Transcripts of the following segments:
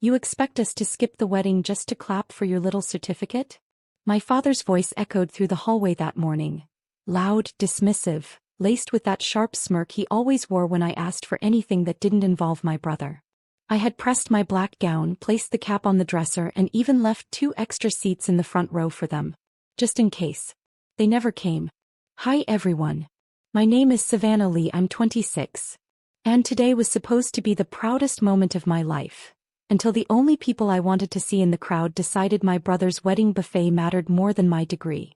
You expect us to skip the wedding just to clap for your little certificate? My father's voice echoed through the hallway that morning. Loud, dismissive, laced with that sharp smirk he always wore when I asked for anything that didn't involve my brother. I had pressed my black gown, placed the cap on the dresser, and even left 2 extra seats in the front row for them. Just in case. They never came. Hi everyone. My name is Savannah Lee, I'm 26. And today was supposed to be the proudest moment of my life. Until the only people I wanted to see in the crowd decided my brother's wedding buffet mattered more than my degree.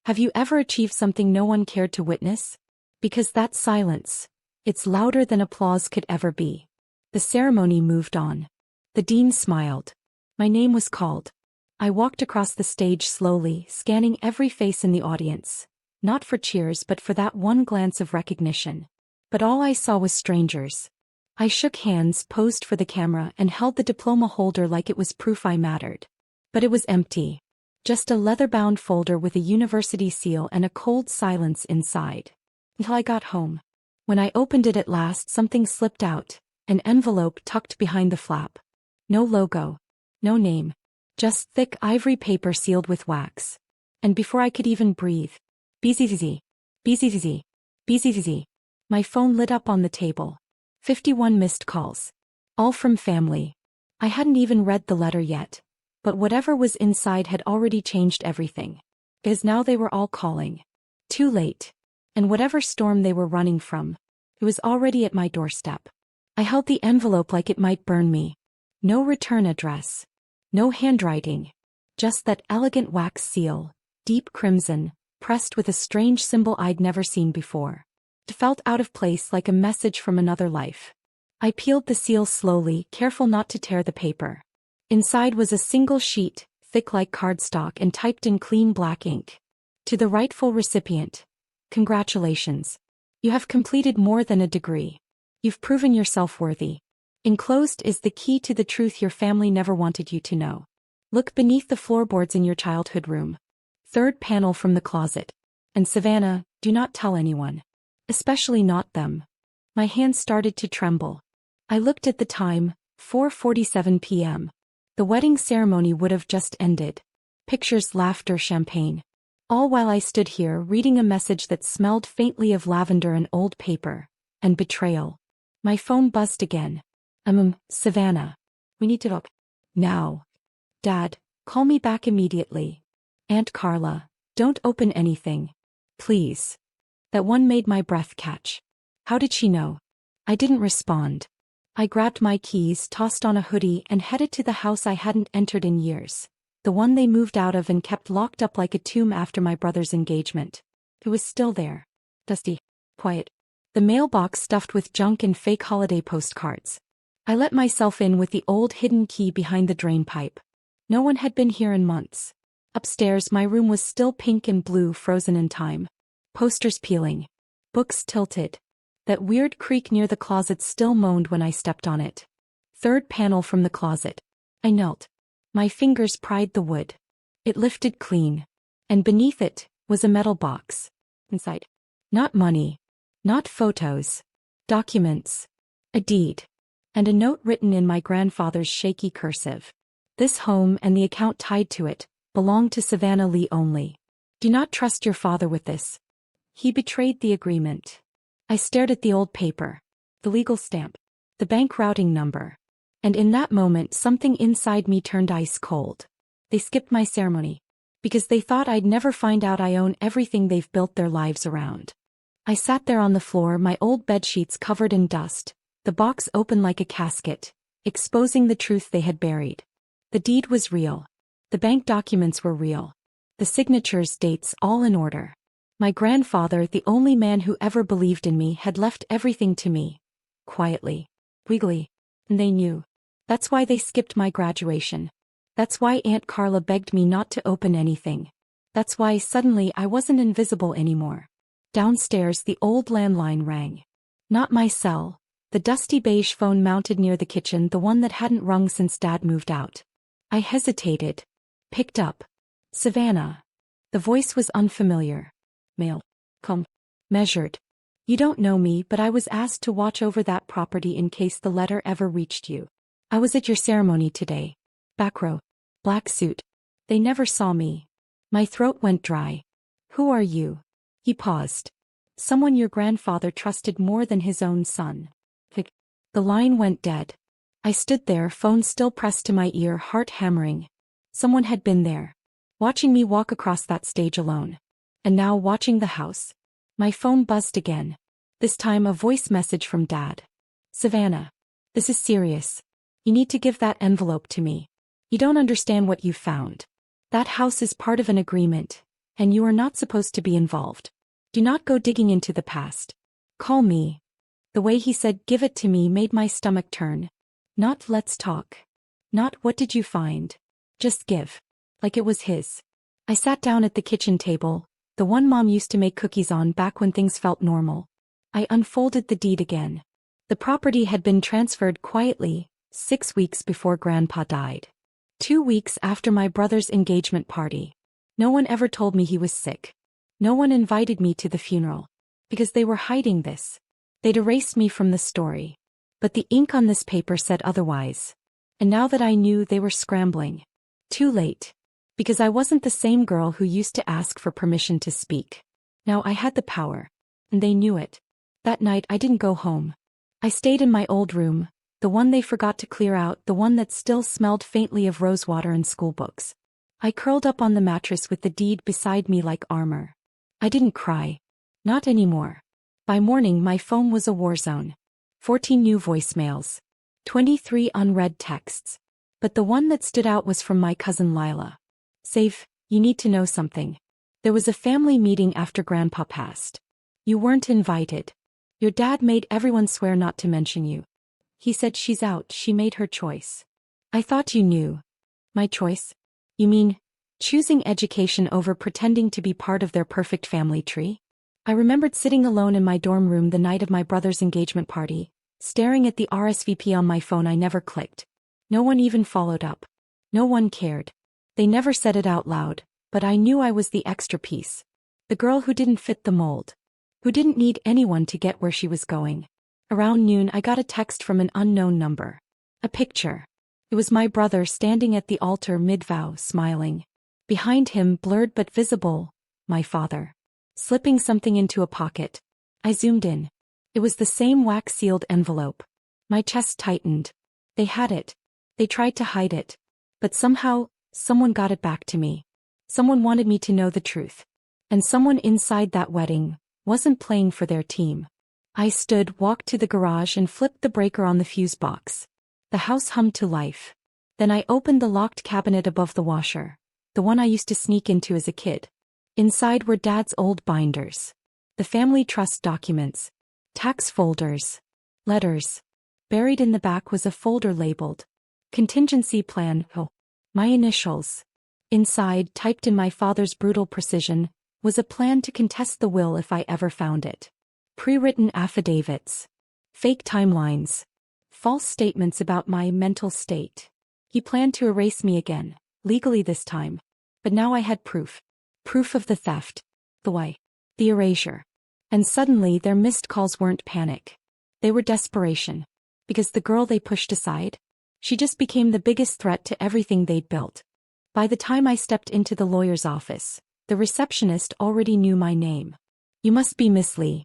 Have you ever achieved something no one cared to witness? Because that silence, it's louder than applause could ever be. The ceremony moved on. The dean smiled. My name was called. I walked across the stage slowly, scanning every face in the audience. Not for cheers but for that one glance of recognition. But all I saw was strangers. I shook hands, posed for the camera, and held the diploma holder like it was proof I mattered. But it was empty. Just a leather-bound folder with a university seal and a cold silence inside. Until I got home. When I opened it at last, something slipped out. An envelope tucked behind the flap. No logo. No name. Just thick ivory paper sealed with wax. And before I could even breathe. BZZ. BZZ. BZZ. My phone lit up on the table. 51 missed calls. All from family. I hadn't even read the letter yet. But whatever was inside had already changed everything. Because now they were all calling. Too late. And whatever storm they were running from, it was already at my doorstep. I held the envelope like it might burn me. No return address. No handwriting. Just that elegant wax seal, deep crimson, pressed with a strange symbol I'd never seen before. It felt out of place, like a message from another life. I peeled the seal slowly, careful not to tear the paper. Inside was a single sheet, thick like cardstock and typed in clean black ink. To the rightful recipient. Congratulations. You have completed more than a degree. You've proven yourself worthy. Enclosed is the key to the truth your family never wanted you to know. Look beneath the floorboards in your childhood room. 3rd panel from the closet. And Savannah, do not tell anyone. Especially not them. My hands started to tremble. I looked at the time, 4:47 p.m. The wedding ceremony would have just ended. Pictures, laughter, champagne. All while I stood here reading a message that smelled faintly of lavender and old paper. And betrayal. My phone buzzed again. Savannah. We need to talk. Now. Dad, call me back immediately. Aunt Carla, don't open anything. Please. That one made my breath catch. How did she know? I didn't respond. I grabbed my keys, tossed on a hoodie, and headed to the house I hadn't entered in years. The one they moved out of and kept locked up like a tomb after my brother's engagement. It was still there. Dusty. Quiet. The mailbox stuffed with junk and fake holiday postcards. I let myself in with the old hidden key behind the drain pipe. No one had been here in months. Upstairs, my room was still pink and blue, frozen in time. Posters peeling. Books tilted. That weird creak near the closet still moaned when I stepped on it. 3rd panel from the closet. I knelt. My fingers pried the wood. It lifted clean. And beneath it was a metal box. Inside. Not money. Not photos. Documents. A deed. And a note written in my grandfather's shaky cursive. This home and the account tied to it belonged to Savannah Lee only. Do not trust your father with this. He betrayed the agreement. I stared at the old paper. The legal stamp. The bank routing number. And in that moment something inside me turned ice cold. They skipped my ceremony. Because they thought I'd never find out I own everything they've built their lives around. I sat there on the floor, my old bedsheets covered in dust, the box open like a casket, exposing the truth they had buried. The deed was real. The bank documents were real. The signatures, dates, all in order. My grandfather, the only man who ever believed in me, had left everything to me. Quietly. Wiggly. And they knew. That's why they skipped my graduation. That's why Aunt Carla begged me not to open anything. That's why suddenly I wasn't invisible anymore. Downstairs the old landline rang. Not my cell. The dusty beige phone mounted near the kitchen, the one that hadn't rung since Dad moved out. I hesitated. Picked up. Savannah. The voice was unfamiliar. Male. Come. Measured. You don't know me, but I was asked to watch over that property in case the letter ever reached you. I was at your ceremony today. Back row. Black suit. They never saw me. My throat went dry. Who are you? He paused. Someone your grandfather trusted more than his own son. The line went dead. I stood there, phone still pressed to my ear, heart hammering. Someone had been there, watching me walk across that stage alone. And now watching the house. My phone buzzed again. This time a voice message from Dad. Savannah. This is serious. You need to give that envelope to me. You don't understand what you found. That house is part of an agreement, and you are not supposed to be involved. Do not go digging into the past. Call me. The way he said give it to me made my stomach turn. Not let's talk. Not what did you find. Just give. Like it was his. I sat down at the kitchen table, the one Mom used to make cookies on back when things felt normal. I unfolded the deed again. The property had been transferred quietly, 6 weeks before Grandpa died. 2 weeks after my brother's engagement party. No one ever told me he was sick. No one invited me to the funeral. Because they were hiding this. They'd erased me from the story. But the ink on this paper said otherwise. And now that I knew, they were scrambling. Too late. Because I wasn't the same girl who used to ask for permission to speak. Now I had the power. And they knew it. That night I didn't go home. I stayed in my old room, the one they forgot to clear out, the one that still smelled faintly of rosewater and schoolbooks. I curled up on the mattress with the deed beside me like armor. I didn't cry. Not anymore. By morning my phone was a war zone. 14 new voicemails. 23 unread texts. But the one that stood out was from my cousin Lila. Save, you need to know something. There was a family meeting after Grandpa passed. You weren't invited. Your dad made everyone swear not to mention you. He said she's out, she made her choice. I thought you knew. My choice? You mean, choosing education over pretending to be part of their perfect family tree? I remembered sitting alone in my dorm room the night of my brother's engagement party, staring at the RSVP on my phone. I never clicked. No one even followed up. No one cared. They never said it out loud, but I knew I was the extra piece. The girl who didn't fit the mold. Who didn't need anyone to get where she was going. Around noon I got a text from an unknown number. A picture. It was my brother standing at the altar mid-vow, smiling. Behind him, blurred but visible, my father. Slipping something into a pocket. I zoomed in. It was the same wax-sealed envelope. My chest tightened. They had it. They tried to hide it. But somehow, someone got it back to me. Someone wanted me to know the truth. And someone inside that wedding wasn't playing for their team. I stood, walked to the garage and flipped the breaker on the fuse box. The house hummed to life. Then I opened the locked cabinet above the washer, the one I used to sneak into as a kid. Inside were Dad's old binders. The family trust documents. Tax folders. Letters. Buried in the back was a folder labeled Contingency Plan. Oh, my initials. Inside, typed in my father's brutal precision, was a plan to contest the will if I ever found it. Pre-written affidavits. Fake timelines. False statements about my mental state. He planned to erase me again, legally this time. But now I had proof. Proof of the theft. The why. The erasure. And suddenly their missed calls weren't panic. They were desperation. Because the girl they pushed aside, she just became the biggest threat to everything they'd built. By the time I stepped into the lawyer's office, the receptionist already knew my name. You must be Miss Lee.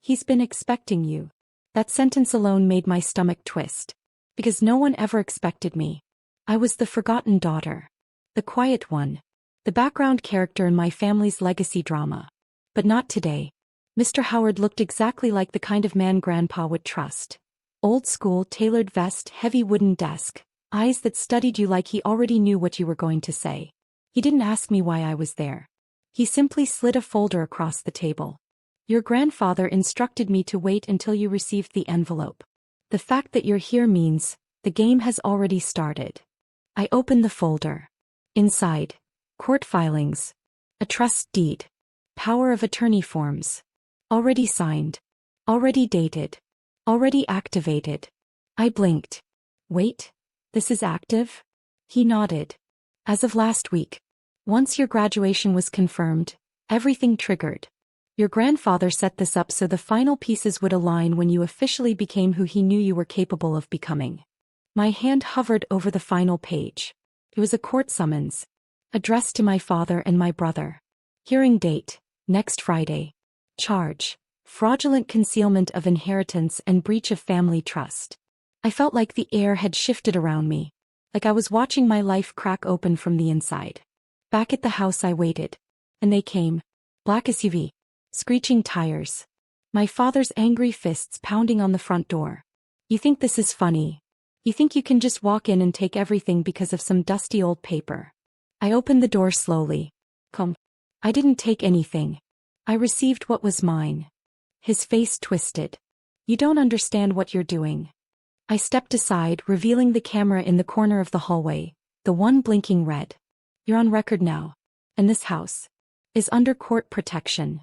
He's been expecting you. That sentence alone made my stomach twist. Because no one ever expected me. I was the forgotten daughter. The quiet one. The background character in my family's legacy drama. But not today. Mr. Howard looked exactly like the kind of man Grandpa would trust. Old school, tailored vest, heavy wooden desk, eyes that studied you like he already knew what you were going to say. He didn't ask me why I was there. He simply slid a folder across the table. Your grandfather instructed me to wait until you received the envelope. The fact that you're here means the game has already started. I opened the folder. Inside, court filings, a trust deed, power of attorney forms. Already signed. Already dated. Already activated. I blinked. Wait, this is active? He nodded. As of last week. Once your graduation was confirmed, everything triggered. Your grandfather set this up so the final pieces would align when you officially became who he knew you were capable of becoming. My hand hovered over the final page. It was a court summons, addressed to my father and my brother. Hearing date, next Friday. Charge, fraudulent concealment of inheritance and breach of family trust. I felt like the air had shifted around me, like I was watching my life crack open from the inside. Back at the house I waited. And they came. Black SUV. Screeching tires. My father's angry fists pounding on the front door. You think this is funny? You think you can just walk in and take everything because of some dusty old paper? I opened the door slowly. Come. I didn't take anything. I received what was mine. His face twisted. You don't understand what you're doing. I stepped aside, revealing the camera in the corner of the hallway, the one blinking red. You're on record now. And this house is under court protection.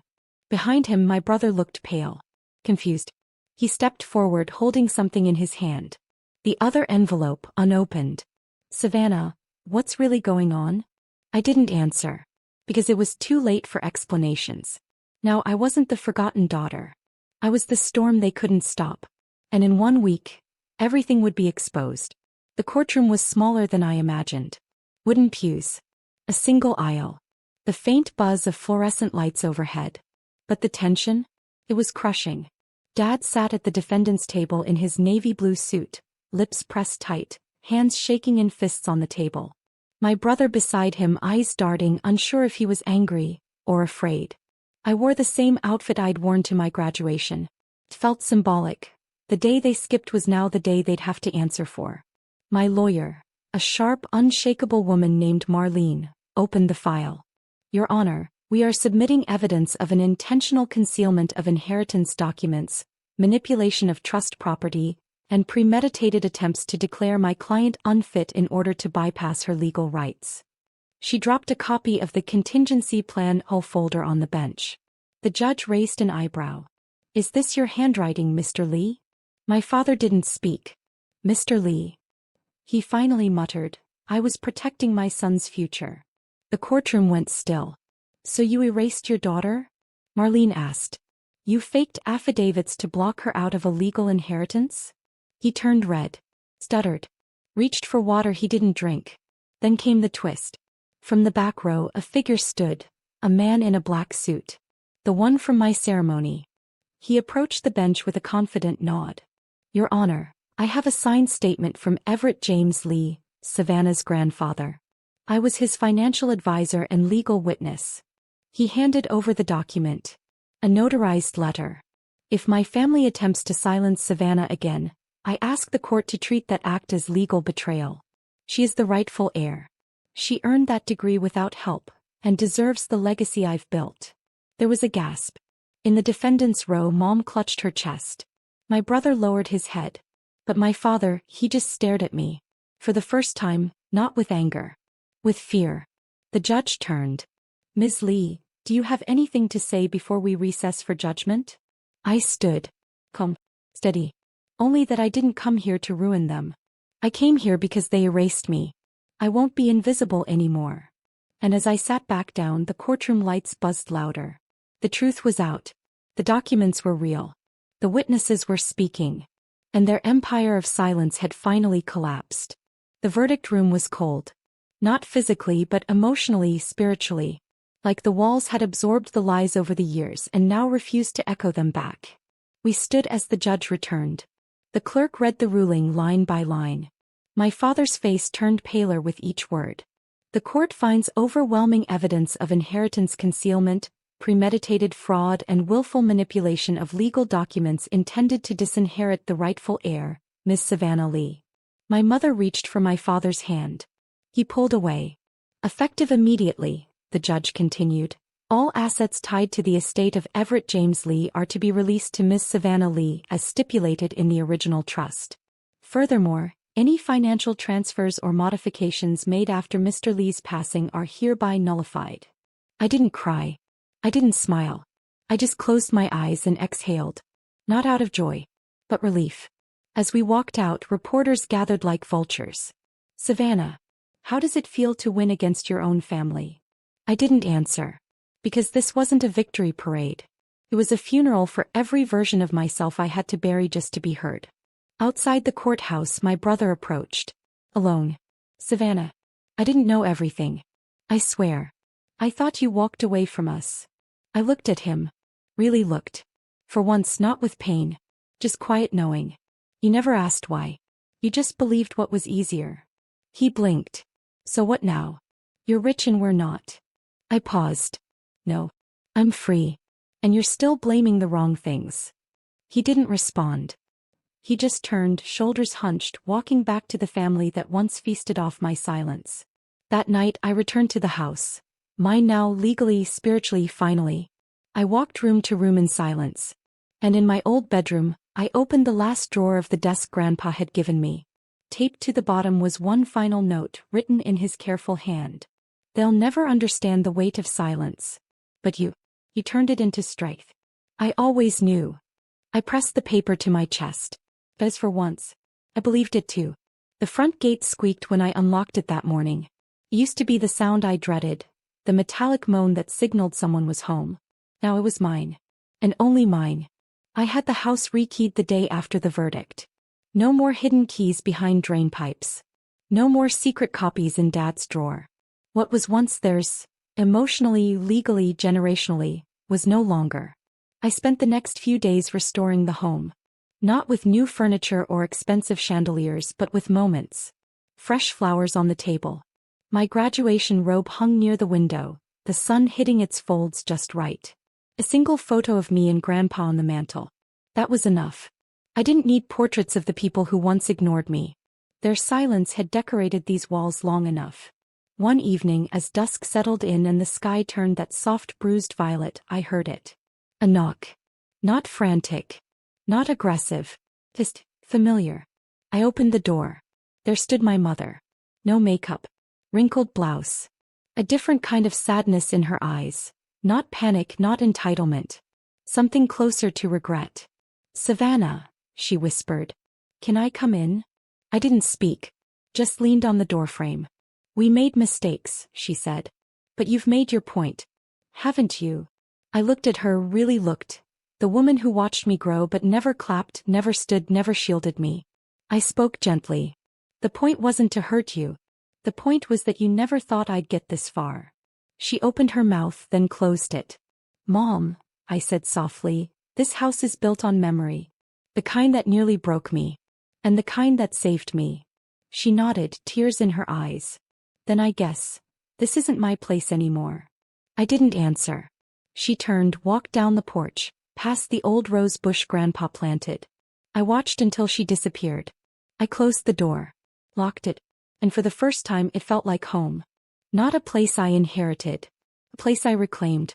Behind him, my brother looked pale, confused. He stepped forward, holding something in his hand. The other envelope, unopened. Savannah, what's really going on? I didn't answer, because it was too late for explanations. Now I wasn't the forgotten daughter. I was the storm they couldn't stop. And in 1 week, everything would be exposed. The courtroom was smaller than I imagined. Wooden pews. A single aisle. The faint buzz of fluorescent lights overhead. But the tension? It was crushing. Dad sat at the defendant's table in his navy blue suit, lips pressed tight, hands shaking in fists on the table. My brother beside him, eyes darting, unsure if he was angry or afraid. I wore the same outfit I'd worn to my graduation. It felt symbolic. The day they skipped was now the day they'd have to answer for. My lawyer, a sharp, unshakable woman named Marlene, opened the file. Your Honor, we are submitting evidence of an intentional concealment of inheritance documents, manipulation of trust property, and premeditated attempts to declare my client unfit in order to bypass her legal rights. She dropped a copy of the contingency plan whole folder on the bench. The judge raised an eyebrow. Is this your handwriting, Mr. Lee? My father didn't speak. Mr. Lee. He finally muttered, I was protecting my son's future. The courtroom went still. So you erased your daughter? Marlene asked. You faked affidavits to block her out of a legal inheritance? He turned red, stuttered, reached for water he didn't drink. Then came the twist. From the back row, a figure stood, a man in a black suit. The one from my ceremony. He approached the bench with a confident nod. Your Honor, I have a signed statement from Everett James Lee, Savannah's grandfather. I was his financial advisor and legal witness. He handed over the document. A notarized letter. If my family attempts to silence Savannah again, I ask the court to treat that act as legal betrayal. She is the rightful heir. She earned that degree without help, and deserves the legacy I've built. There was a gasp. In the defendant's row, Mom clutched her chest. My brother lowered his head. But my father, he just stared at me. For the first time, not with anger. With fear. The judge turned. Ms. Lee, do you have anything to say before we recess for judgment? I stood. Calm. Steady. Only that I didn't come here to ruin them. I came here because they erased me. I won't be invisible anymore. And as I sat back down, the courtroom lights buzzed louder. The truth was out. The documents were real. The witnesses were speaking. And their empire of silence had finally collapsed. The verdict room was cold. Not physically but emotionally, spiritually. Like the walls had absorbed the lies over the years and now refused to echo them back. We stood as the judge returned. The clerk read the ruling line by line. My father's face turned paler with each word. The court finds overwhelming evidence of inheritance concealment, premeditated fraud, and willful manipulation of legal documents intended to disinherit the rightful heir, Miss Savannah Lee. My mother reached for my father's hand. He pulled away. Effective immediately, the judge continued, all assets tied to the estate of Everett James Lee are to be released to Miss Savannah Lee as stipulated in the original trust. Furthermore, any financial transfers or modifications made after Mr. Lee's passing are hereby nullified. I didn't cry. I didn't smile. I just closed my eyes and exhaled. Not out of joy, but relief. As we walked out, reporters gathered like vultures. Savannah, how does it feel to win against your own family? I didn't answer. Because this wasn't a victory parade. It was a funeral for every version of myself I had to bury just to be heard. Outside the courthouse, my brother approached. Alone. Savannah. I didn't know everything. I swear. I thought you walked away from us. I looked at him. Really looked. For once, not with pain. Just quiet knowing. You never asked why. You just believed what was easier. He blinked. So what now? You're rich and we're not. I paused. No. I'm free. And you're still blaming the wrong things. He didn't respond. He just turned, shoulders hunched, walking back to the family that once feasted off my silence. That night I returned to the house. Mine now, legally, spiritually, finally. I walked room to room in silence. And in my old bedroom, I opened the last drawer of the desk Grandpa had given me. Taped to the bottom was one final note, written in his careful hand. They'll never understand the weight of silence. But you turned it into strength. I always knew. I pressed the paper to my chest. As for once, I believed it too. The front gate squeaked when I unlocked it that morning. It used to be the sound I dreaded, the metallic moan that signaled someone was home. Now it was mine. And only mine. I had the house rekeyed the day after the verdict. No more hidden keys behind drain pipes. No more secret copies in Dad's drawer. What was once theirs, emotionally, legally, generationally, was no longer. I spent the next few days restoring the home. Not with new furniture or expensive chandeliers, but with moments. Fresh flowers on the table. My graduation robe hung near the window, the sun hitting its folds just right. A single photo of me and Grandpa on the mantel. That was enough. I didn't need portraits of the people who once ignored me. Their silence had decorated these walls long enough. One evening, as dusk settled in and the sky turned that soft bruised violet, I heard it. A knock. Not frantic. Not aggressive. Just familiar. I opened the door. There stood my mother. No makeup. Wrinkled blouse. A different kind of sadness in her eyes. Not panic, not entitlement. Something closer to regret. Savannah, she whispered. Can I come in? I didn't speak. Just leaned on the doorframe. We made mistakes, she said. But you've made your point. Haven't you? I looked at her, really looked. The woman who watched me grow but never clapped, never stood, never shielded me. I spoke gently. The point wasn't to hurt you. The point was that you never thought I'd get this far. She opened her mouth, then closed it. Mom, I said softly, this house is built on memory. The kind that nearly broke me. And the kind that saved me. She nodded, tears in her eyes. Then I guess, this isn't my place anymore. I didn't answer. She turned, walked down the porch, past the old rose bush Grandpa planted. I watched until she disappeared. I closed the door. Locked it. And for the first time it felt like home. Not a place I inherited. A place I reclaimed.